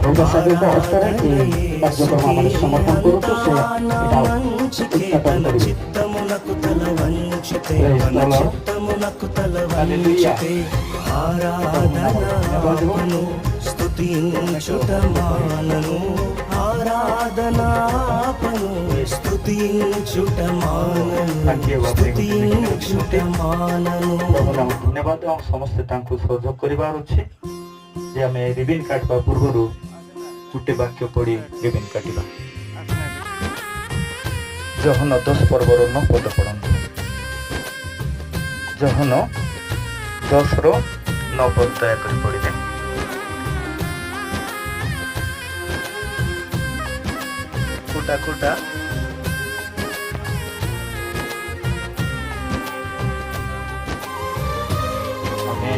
প্রজাসাগরিক অবস্থায় এই কার্যক্রম আমাদের সমর্থন করুক সে এটা ଧନ୍ୟବାଦ ଏବଂ ସମସ୍ତେ ତାଙ୍କୁ ସହଯୋଗ କରିବା ଉଚିତ ଯେ ଆମେ ରିବିନ୍ କାଟିବା ପୂର୍ବରୁ ଗୋଟେ ବାକ୍ୟ ପଢି ରିବିନ୍ କାଟିବା। ଜହନ 10 ପର୍ବର 9 ପଦ ପଢ଼ନ୍ତୁ। ଜହନ 10ର 9 ପଦ ଦୟାକରି ପଢ଼ିବେ। କୁଟା କୁଟା ଆମେ